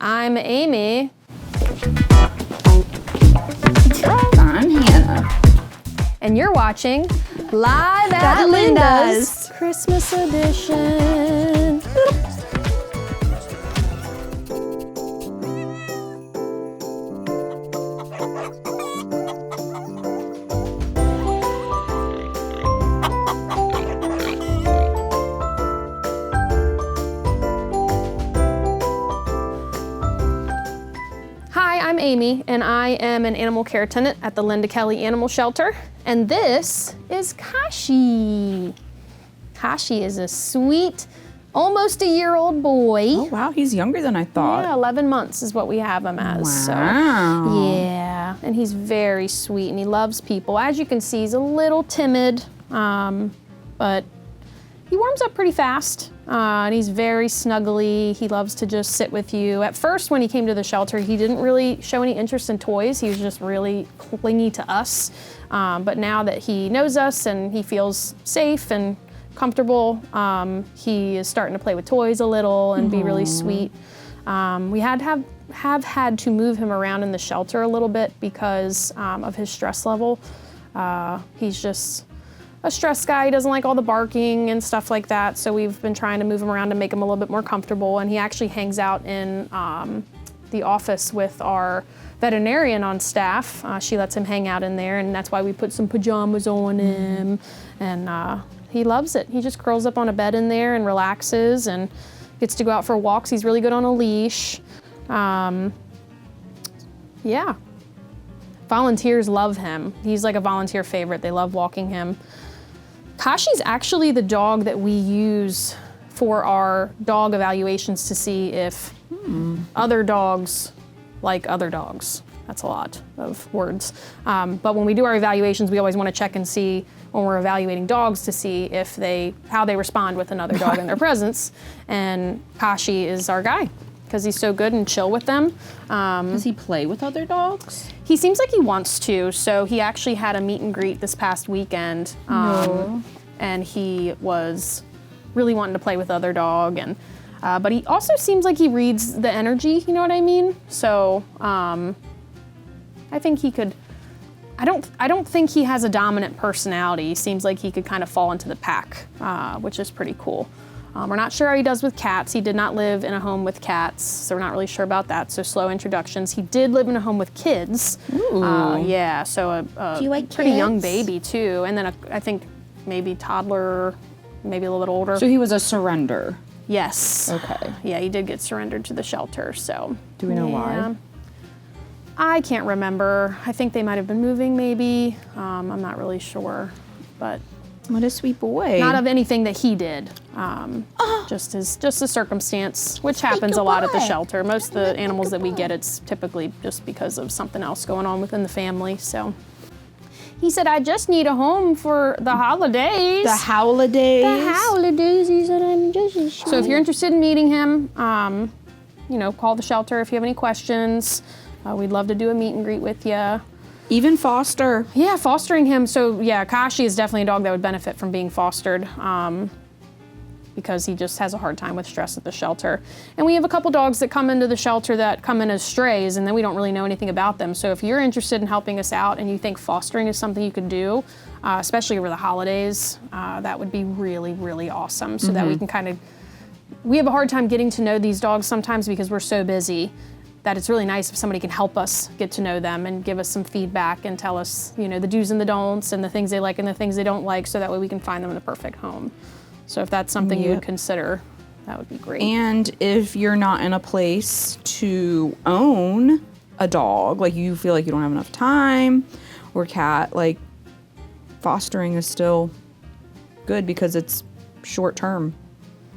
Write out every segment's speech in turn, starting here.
I'm Amy. I'm Hannah. And you're watching Live at Linda's Christmas edition. Hi, I'm Amy, and I am an animal care attendant at the Linda Kelly Animal Shelter. And this is Kashi. Kashi is a sweet, almost a year-old boy. Oh wow, he's younger than I thought. Yeah, 11 months is what we have him as. Wow. So, yeah, and he's very sweet and he loves people. As you can see, he's a little timid, but he warms up pretty fast. And he's very snuggly. He loves to just sit with you. At first, when he came to the shelter, he didn't really show any interest in toys. He was just really clingy to us. But now that he knows us and he feels safe and comfortable, he is starting to play with toys a little and be really sweet. We have had to move him around in the shelter a little bit because of his stress level. He's just a stress guy. He doesn't like all the barking and stuff like that. So we've been trying to move him around to make him a little bit more comfortable. And he actually hangs out in the office with our veterinarian on staff. She lets him hang out in there, and that's why we put some pajamas on him. And he loves it. He just curls up on a bed in there and relaxes and gets to go out for walks. He's really good on a leash. Yeah. Volunteers love him. He's like a volunteer favorite. They love walking him. Kashi's actually the dog that we use for our dog evaluations to see if other dogs like other dogs. That's a lot of words. But when we do our evaluations, we always want to check and see when we're evaluating dogs to see if how they respond with another dog in their presence. And Kashi is our guy because he's so good and chill with them. Does he play with other dogs? He seems like he wants to. So he actually had a meet and greet this past weekend. And he was really wanting to play with other dog. And but he also seems like he reads the energy, you know what I mean? So I think he could, I don't think he has a dominant personality. He seems like he could kind of fall into the pack, which is pretty cool. We're not sure how he does with cats. He did not live in a home with cats, so we're not really sure about that. So slow introductions. He did live in a home with kids. Yeah, so a Do you like pretty kids? young baby too. And then I think maybe toddler, maybe a little bit older. So he was a surrender. Yes. Okay. Yeah, he did get surrendered to the shelter, so. Do we know why? I can't remember. I think they might have been moving maybe. I'm not really sure, but. What a sweet boy. Not of anything that he did. Just a circumstance, which happens a lot at the shelter. Most of the animals that we get, it's typically just because of something else going on within the family, so. He said, I just need a home for the holidays. The holidays. The holidays, he said, I'm just. So if you're interested in meeting him, call the shelter if you have any questions. We'd love to do a meet and greet with you. Even foster. Yeah, fostering him. So yeah, Kashi is definitely a dog that would benefit from being fostered because he just has a hard time with stress at the shelter. And we have a couple dogs that come into the shelter that come in as strays, and then we don't really know anything about them. So if you're interested in helping us out and you think fostering is something you could do, especially over the holidays, that would be really, really awesome. So that we can we have a hard time getting to know these dogs sometimes because we're so busy, that it's really nice if somebody can help us get to know them and give us some feedback and tell us, the do's and the don'ts and the things they like and the things they don't like, so that way we can find them the perfect home. So if that's something you would consider, that would be great. And if you're not in a place to own a dog, like you feel like you don't have enough time or cat, like fostering is still good because it's short term,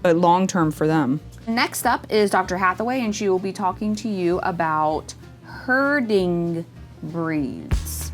but long term for them. Next up is Dr. Hathaway, and she will be talking to you about herding breeds.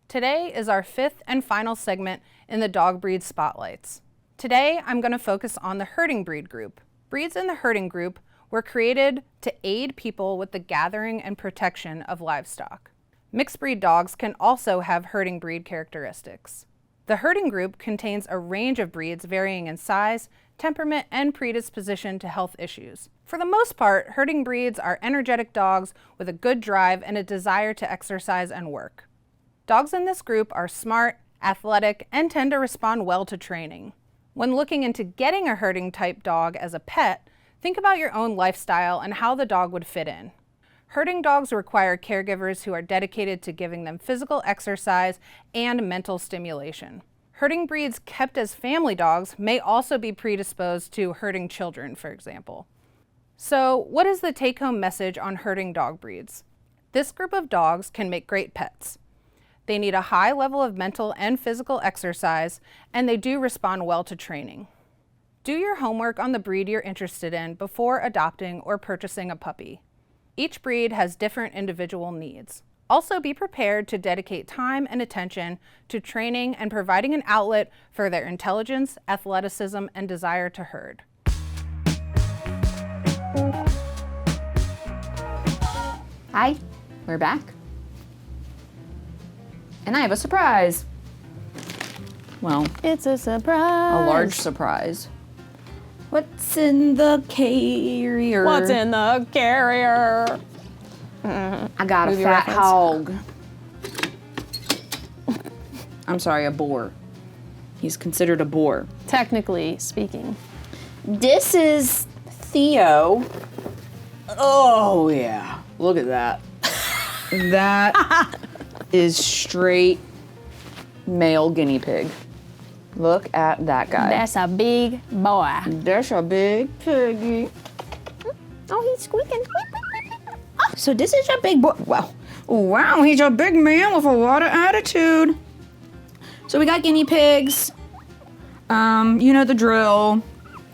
Today is our fifth and final segment in the dog breed spotlights. Today, I'm going to focus on the herding breed group. Breeds in the herding group were created to aid people with the gathering and protection of livestock. Mixed breed dogs can also have herding breed characteristics. The herding group contains a range of breeds varying in size, temperament, and predisposition to health issues. For the most part, herding breeds are energetic dogs with a good drive and a desire to exercise and work. Dogs in this group are smart, athletic, and tend to respond well to training. When looking into getting a herding type dog as a pet, think about your own lifestyle and how the dog would fit in. Herding dogs require caregivers who are dedicated to giving them physical exercise and mental stimulation. Herding breeds kept as family dogs may also be predisposed to herding children, for example. So, what is the take-home message on herding dog breeds? This group of dogs can make great pets. They need a high level of mental and physical exercise, and they do respond well to training. Do your homework on the breed you're interested in before adopting or purchasing a puppy. Each breed has different individual needs. Also be prepared to dedicate time and attention to training and providing an outlet for their intelligence, athleticism, and desire to herd. Hi, we're back. And I have a surprise. Well, It's a surprise. a large surprise. What's in the carrier? What's in the carrier? I got Movie a fat reference. hog. I'm sorry, a boar. He's considered a boar. Technically speaking. This is Theo. Oh, yeah. Look at that. That is straight male guinea pig. Look at that guy. That's a big boy. That's a big piggy. Oh, he's squeaking. So this is a big boy. Wow, he's a big man with a lot of attitude. So we got guinea pigs. You know the drill.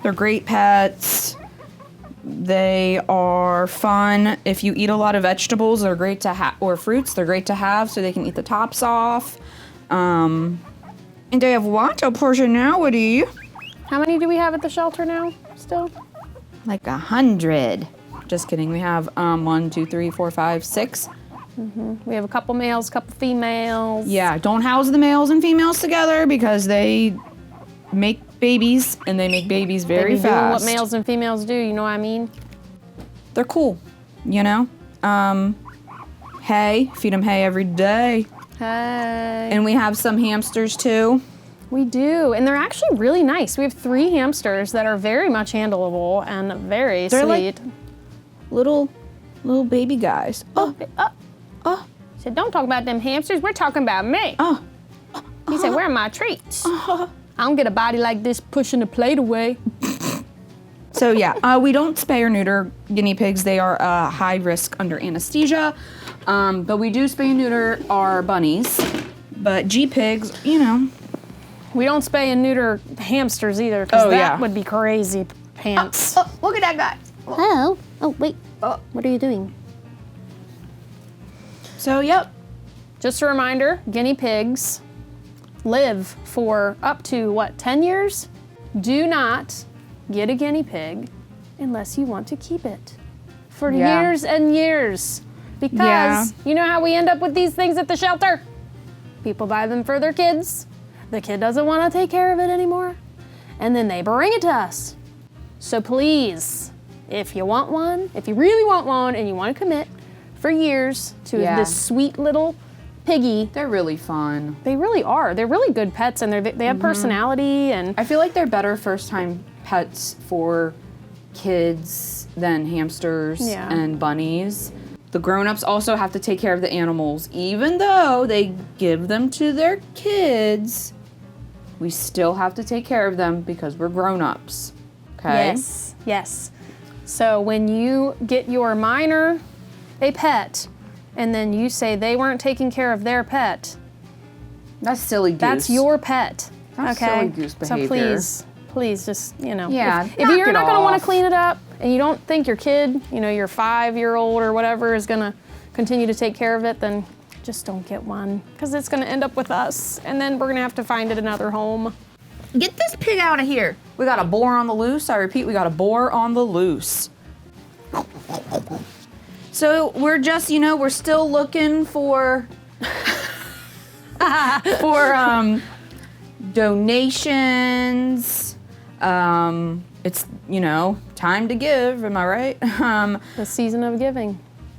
They're great pets. They are fun. If you eat a lot of vegetables, they're great to have, or fruits, they're great to have so they can eat the tops off. And they have lots of personality. How many do we have at the shelter now still? Like 100. Just kidding. We have 1, 2, 3, 4, 5, 6. We have a couple males, a couple females. Yeah, don't house the males and females together because they make babies and they make babies very They be doing fast. what males and females do, you know what I mean? They're cool, you know? Hay, feed them hay every day. Hey. And we have some hamsters too. We do, and they're actually really nice. We have 3 hamsters that are very much handleable and very They're sweet. like little baby guys. Oh. He said, don't talk about them hamsters. We're talking about me. Oh. He said, where are my treats? I don't get a body like this pushing the plate away. So yeah, we don't spay or neuter guinea pigs. They are high risk under anesthesia. But we do spay and neuter our bunnies. But G pigs, you know. We don't spay and neuter hamsters either, because Oh, that yeah. would be crazy pants. Oh, look at that guy. Hello. Oh, wait. What are you doing? So yep. Just a reminder, guinea pigs live for up to, 10 years? Do not get a guinea pig unless you want to keep it for Yeah. years and years. Because Yeah. you know how we end up with these things at the shelter? People buy them for their kids. The kid doesn't want to take care of it anymore. And then they bring it to us. So please, if you want one, if you really want one and you want to commit for years to Yeah. this sweet little piggy, They're really fun. they really are. They're really good pets, and they have personality. And I feel like they're better first-time pets for kids than hamsters Yeah. and bunnies. The grown-ups also have to take care of the animals. Even though they give them to their kids, we still have to take care of them because we're grown-ups. Okay? yes, yes. So when you get your minor a pet, and then you say they weren't taking care of their pet, That's silly goose. that's your pet. That's okay. silly goose behavior. So please, just Yeah, If knock you're it not going to want off. to clean it up, and you don't think your kid, your 5-year-old or whatever, is going to continue to take care of it, then just don't get one, because it's going to end up with us, and then we're going to have to find it another home. Get this pig out of here. We got a boar on the loose. I repeat, we got a boar on the loose. So we're just, we're still looking for donations. It's, time to give, am I right? The season of giving.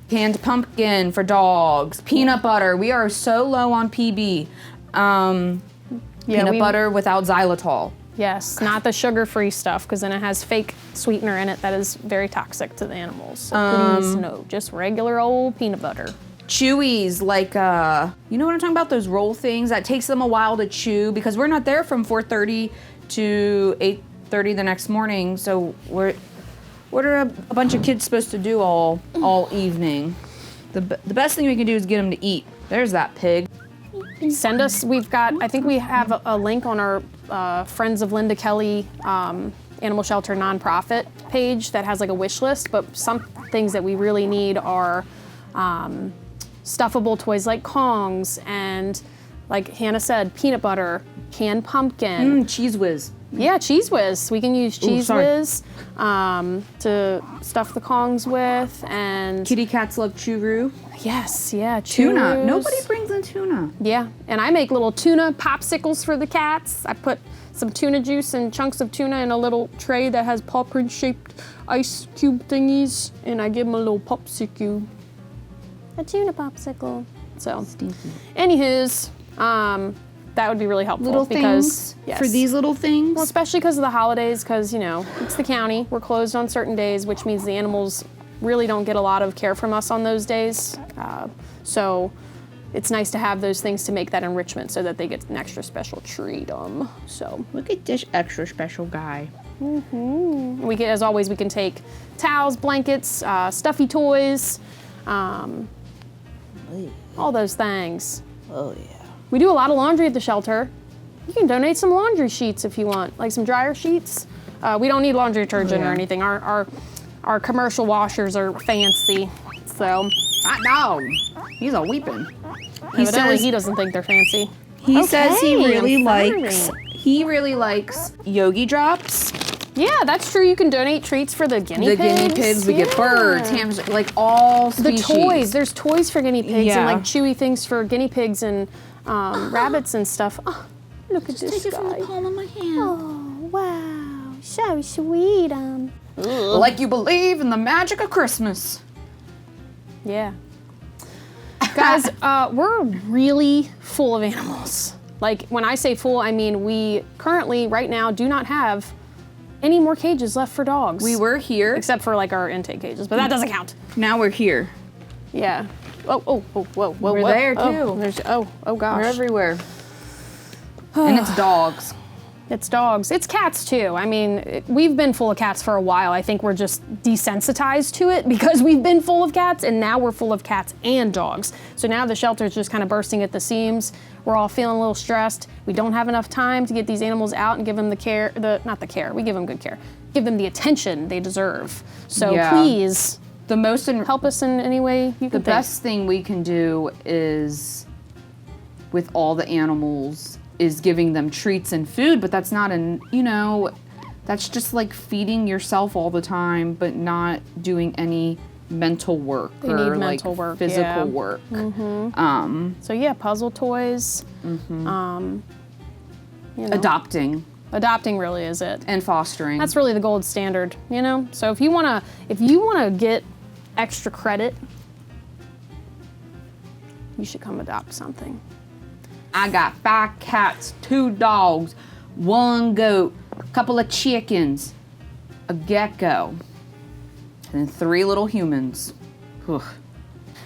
Canned pumpkin for dogs, peanut butter. We are so low on PB. Peanut butter without xylitol. Yes, not the sugar-free stuff, because then it has fake sweetener in it that is very toxic to the animals. So please, no, just regular old peanut butter. Chewies, like, you know what I'm talking about? Those roll things that takes them a while to chew, because we're not there from 4:30 to 8:30 the next morning. So what are a bunch of kids supposed to do all evening? The best thing we can do is get them to eat. There's that pig. Send us, I think we have a link on our Friends of Linda Kelly Animal Shelter nonprofit page that has like a wish list, but some things that we really need are stuffable toys like Kongs and, like Hannah said, peanut butter, canned pumpkin. Cheese Whiz. Yeah, Cheese Whiz. We can use Cheese Whiz to stuff the Kongs with, and Kitty cats love churu. yes, yeah, Tuna. churros. Nobody brings in tuna. Yeah, and I make little tuna popsicles for the cats. I put some tuna juice and chunks of tuna in a little tray that has paw print shaped ice cube thingies, and I give them a little popsicle. A tuna popsicle. So, anywho's, that would be really helpful. Little because, things for these little things. Well, especially because of the holidays, because, it's the county. We're closed on certain days, which means the animals really don't get a lot of care from us on those days. So it's nice to have those things to make that enrichment so that they get an extra special treat. So Look at this extra special guy. we can, as always, we can take towels, blankets, stuffy toys, all those things. Oh yeah. We do a lot of laundry at the shelter. You can donate some laundry sheets if you want, like some dryer sheets. We don't need laundry detergent or anything. Our commercial washers are fancy, so. Hot dog. He's a weeping. Evidently, he doesn't think they're fancy. He says he Okay, really I'm likes. sorry. He really likes Yogi drops. Yeah, that's true. You can donate treats for the guinea pigs. The guinea pigs. We get birds, hamsters, like all The species. toys. There's toys for guinea pigs Yeah. and like chewy things for guinea pigs and rabbits and stuff. Oh, look at this guy. palm of my hand. Oh, wow. So sweet. Like you believe in the magic of Christmas. Yeah. Guys, we're really full of animals. Like, when I say full, I mean we currently, right now, do not have any more cages left for dogs. We were here. Except for, like, our intake cages, but that doesn't count. Now we're here. Yeah. Whoa. We're there, too. Oh, gosh. We're everywhere. And it's dogs. It's dogs. It's cats, too. I mean, we've been full of cats for a while. I think we're just desensitized to it because we've been full of cats, and now we're full of cats and dogs. So now the shelter's just kind of bursting at the seams. We're all feeling a little stressed. We don't have enough time to get these animals out and give them the care, not the care, we give them good care. Give them the attention they deserve. So please, help us in any way you can think. The best thing we can do is, with all the animals, is giving them treats and food, but that's not that's just like feeding yourself all the time, but not doing any mental work or like physical work. So yeah, puzzle toys. Adopting really is it. and fostering. That's really the gold standard, So if you wanna get extra credit, you should come adopt something. I got 5 cats, 2 dogs, 1 goat, a couple of chickens, a gecko, and 3 little humans. Whew.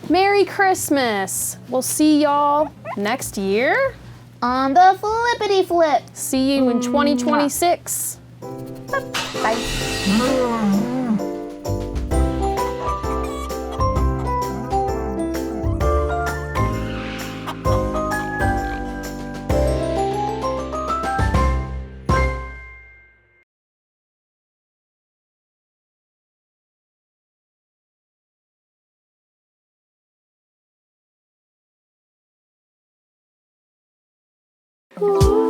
Merry Christmas! We'll see y'all next year. On the flippity flip. See you in 2026. Bye. Ooh.